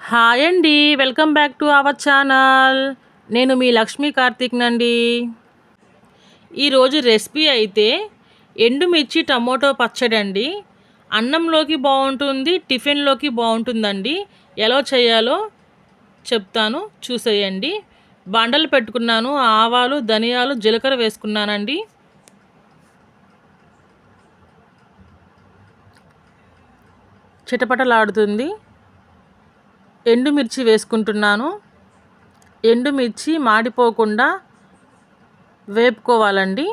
Hi అండి, welcome back to our channel. నేను మీ లక్ష్మీ కార్తీక్ నండి. ఈరోజు రెసిపీ అయితే ఎండుమిర్చి టమోటో పచ్చడి అండి. అన్నంలోకి బాగుంటుంది, టిఫిన్లోకి బాగుంటుందండి. ఎలా చేయాలో చెప్తాను, చూసేయండి. బండలు పెట్టుకున్నాను, ఆవాలు, ధనియాలు, జీలకర్ర వేసుకున్నానండి. చిటపటలాడుతుంది. ఎండుమిర్చి వేసుకుంటున్నాను. ఎండుమిర్చి మాడిపోకుండా వేపుకోవాలండి.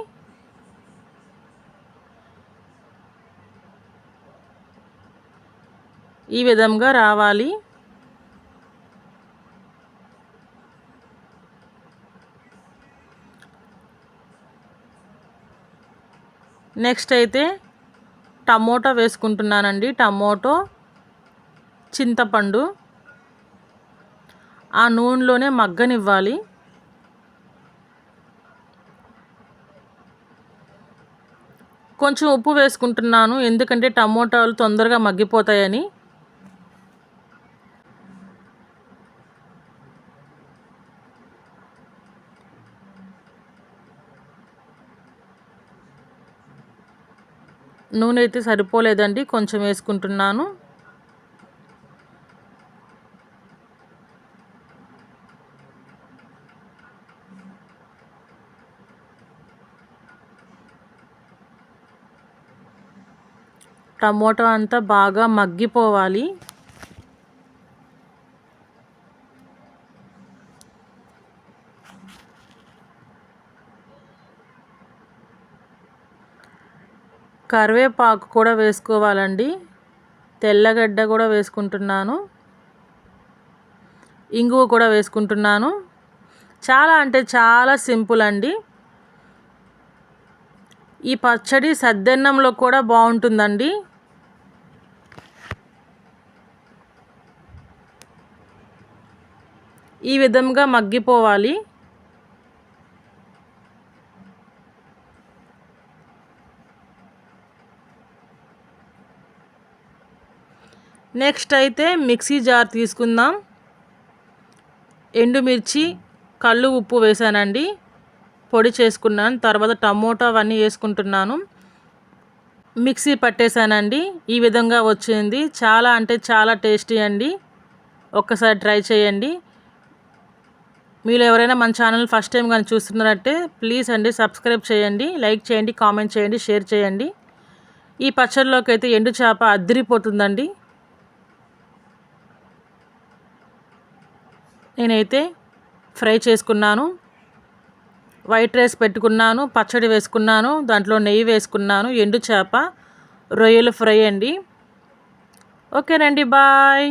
ఈ విధంగా రావాలి. నెక్స్ట్ అయితే టమోటా వేసుకుంటున్నానండి. టమోటో, చింతపండు ఆ నూనెలోనే మగ్గనివ్వాలి. కొంచెం ఉప్పు వేసుకుంటున్నాను, ఎందుకంటే టమోటాలు తొందరగా మగ్గిపోతాయని. నూనె అయితే సరిపోలేదండి, కొంచెం వేసుకుంటున్నాను. టమోటా అంతా బాగా మగ్గిపోవాలి. కరివేపాకు కూడా వేసుకోవాలండి. తెల్లగడ్డ కూడా వేసుకుంటున్నాను. ఇంగువ కూడా వేసుకుంటున్నాను. చాలా అంటే చాలా సింపుల్ అండి. ఈ పచ్చడి సద్దన్నంలో కూడా బాగుంటుందండి. ఈ విధంగా మగ్గిపోవాలి. నెక్స్ట్ అయితే మిక్సీ జార్ తీసుకుందాం. ఎండుమిర్చి, కళ్ళు ఉప్పు వేసానండి, పొడి చేసుకున్నాను. తర్వాత టమోటా అవన్నీ వేసుకుంటున్నాను. మిక్సీ పట్టేశానండి. ఈ విధంగా వచ్చింది. చాలా అంటే చాలా టేస్టీ అండి. ఒక్కసారి ట్రై చేయండి. మీరు ఎవరైనా మన ఛానల్ ఫస్ట్ టైం కానీ చూస్తున్నారంటే ప్లీజ్ అండి సబ్స్క్రైబ్ చేయండి, లైక్ చేయండి, కామెంట్ చేయండి, షేర్ చేయండి. ఈ పచ్చడిలోకి అయితే ఎండు చేప అద్దిరిపోతుందండి. నేనైతే ఫ్రై చేసుకున్నాను. వైట్ రైస్ పెట్టుకున్నాను, పచ్చడి వేసుకున్నాను, దాంట్లో నెయ్యి వేసుకున్నాను. ఎండు చేప రొయ్యలు ఫ్రై అండి. ఓకేనండి, బాయ్.